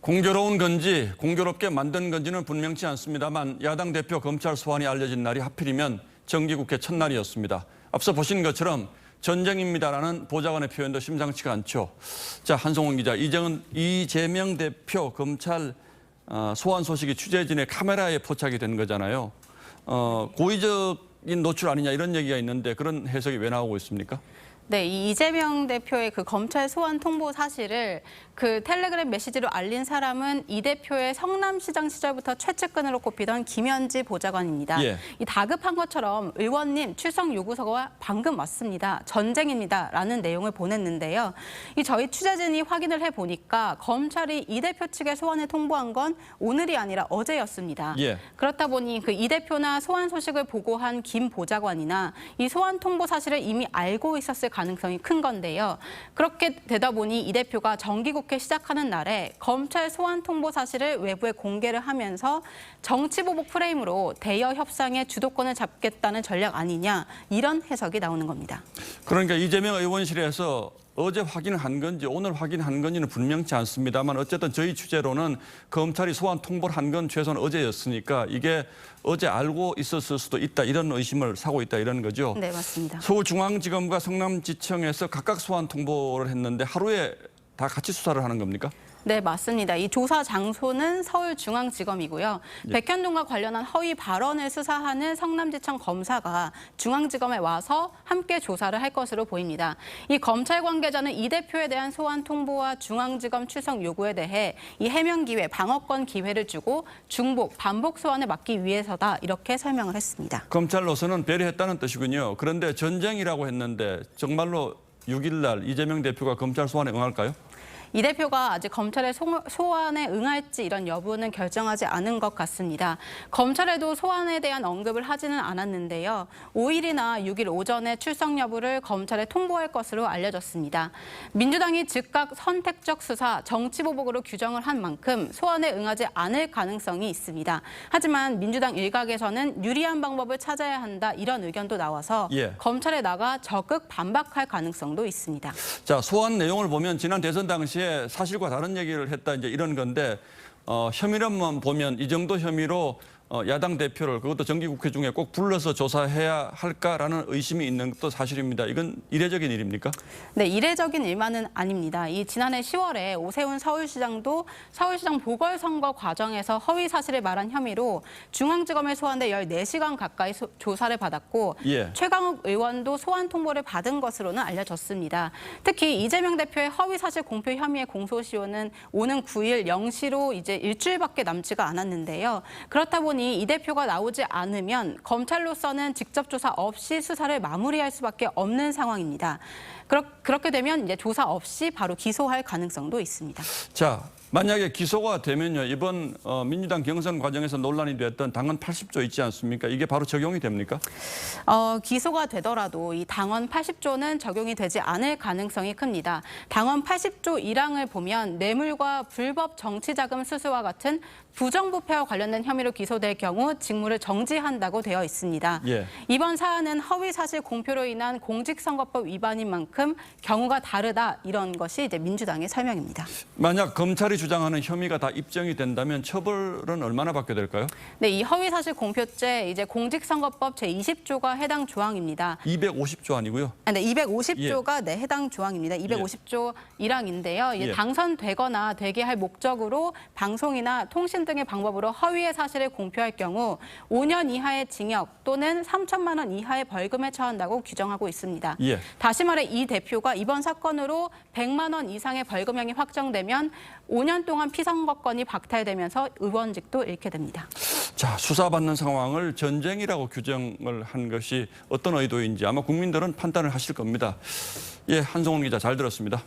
공교로운 건지 공교롭게 만든 건지는 분명치 않습니다만 야당 대표 검찰 소환이 알려진 날이 하필이면 정기국회 첫날이었습니다. 앞서 보신 것처럼 전쟁입니다라는 보좌관의 표현도 심상치가 않죠. 자, 한송원 기자, 이재명 대표 검찰 소환 소식이 취재진의 카메라에 포착이 된 거잖아요. 고의적인 노출 아니냐 이런 얘기가 있는데 그런 해석이 왜 나오고 있습니까? 네, 이 이재명 대표의 그 검찰 소환 통보 사실을 그 텔레그램 메시지로 알린 사람은 이 대표의 성남시장 시절부터 최측근으로 꼽히던 김현지 보좌관입니다. 예. 이 다급한 것처럼 의원님 출석 요구서가 방금 왔습니다. 전쟁입니다라는 내용을 보냈는데요. 이 저희 취재진이 확인을 해보니까 검찰이 이 대표 측의 소환을 통보한 건 오늘이 아니라 어제였습니다. 예. 그렇다 보니 그 이 대표나 소환 소식을 보고한 김 보좌관이나 이 소환 통보 사실을 이미 알고 있었을 가능성이 큰 건데요. 그렇게 되다 보니 이 대표가 정기국회 시작하는 날에 검찰 소환 통보 사실을 외부에 공개를 하면서 정치보복 프레임으로 대여 협상의 주도권을 잡겠다는 전략 아니냐 이런 해석이 나오는 겁니다. 그러니까 이재명 의원실에서 어제 확인한 건지 오늘 확인한 건지는 분명치 않습니다만 어쨌든 저희 취재로는 검찰이 소환 통보를 한 건 최소한 어제였으니까 이게 어제 알고 있었을 수도 있다 이런 의심을 사고 있다 이런 거죠. 네, 맞습니다. 서울중앙지검과 성남지청에서 각각 소환 통보를 했는데 하루에 다 같이 수사를 하는 겁니까? 네, 맞습니다. 이 조사 장소는 서울중앙지검이고요. 예. 백현동과 관련한 허위 발언을 수사하는 성남지청 검사가 중앙지검에 와서 함께 조사를 할 것으로 보입니다. 이 검찰 관계자는 이 대표에 대한 소환 통보와 중앙지검 출석 요구에 대해 이 해명 기회, 방어권 기회를 주고 중복, 반복 소환을 막기 위해서다 이렇게 설명을 했습니다. 검찰로서는 배려했다는 뜻이군요. 그런데 전쟁이라고 했는데 정말로 6일 날 이재명 대표가 검찰 소환에 응할까요? 이 대표가 아직 검찰의 소환에 응할지 이런 여부는 결정하지 않은 것 같습니다. 검찰에도 소환에 대한 언급을 하지는 않았는데요. 5일이나 6일 오전에 출석 여부를 검찰에 통보할 것으로 알려졌습니다. 민주당이 즉각 선택적 수사, 정치보복으로 규정을 한 만큼 소환에 응하지 않을 가능성이 있습니다. 하지만 민주당 일각에서는 유리한 방법을 찾아야 한다 이런 의견도 나와서 예. 검찰에 나가 적극 반박할 가능성도 있습니다. 자, 소환 내용을 보면 지난 대선 당시 사실과 다른 얘기를 했다 이제 이런 건데 혐의론만 보면 이 정도 혐의로 야당 대표를 그것도 정기국회 중에 꼭 불러서 조사해야 할까라는 의심이 있는 것도 사실입니다. 이건 이례적인 일입니까? 네, 이례적인 일만은 아닙니다. 이 지난해 10월에 오세훈 서울시장도 서울시장 보궐선거 과정에서 허위 사실을 말한 혐의로 중앙지검에 소환돼 14시간 가까이 조사를 받았고 예. 최강욱 의원도 소환 통보를 받은 것으로는 알려졌습니다. 특히 이재명 대표의 허위 사실 공표 혐의의 공소시효는 오는 9일 0시로 이제 일주일밖에 남지가 않았는데요. 그렇다 보니 이 대표가 나오지 않으면 검찰로서는 직접 조사 없이 수사를 마무리할 수밖에 없는 상황입니다. 그렇게 되면 이제 조사 없이 바로 기소할 가능성도 있습니다. 자, 만약에 기소가 되면요. 이번 민주당 경선 과정에서 논란이 됐던 당헌 80조 있지 않습니까? 이게 바로 적용이 됩니까? 기소가 되더라도 이 당헌 80조는 적용이 되지 않을 가능성이 큽니다. 당헌 80조 1항을 보면 뇌물과 불법 정치자금 수수와 같은 부정부패와 관련된 혐의로 기소될 경우 직무를 정지한다고 되어 있습니다. 예. 이번 사안은 허위사실 공표로 인한 공직선거법 위반인 만큼 경우가 다르다 이런 것이 이제 민주당의 설명입니다. 만약 검찰이 주장하는 혐의가 다 입증이 된다면 처벌은 얼마나 받게 될까요? 네, 이 허위사실 공표죄 이제 공직선거법 제20조가 해당 조항입니다. 250조 아니고요? 네, 250조가 예. 네, 해당 조항입니다. 250조 1항인데요. 예. 당선되거나 되게 할 목적으로 방송이나 통신 등의 방법으로 허위의 사실을 공표할 경우 5년 이하의 징역 또는 3천만 원 이하의 벌금에 처한다고 규정하고 있습니다. 예. 다시 말해 이 대표가 이번 사건으로 100만 원 이상의 벌금형이 확정되면 5년 동안 피선거권이 박탈되면서 의원직도 잃게 됩니다. 자, 수사받는 상황을 전쟁이라고 규정을 한 것이 어떤 의도인지 아마 국민들은 판단을 하실 겁니다. 예, 한송원 기자 잘 들었습니다.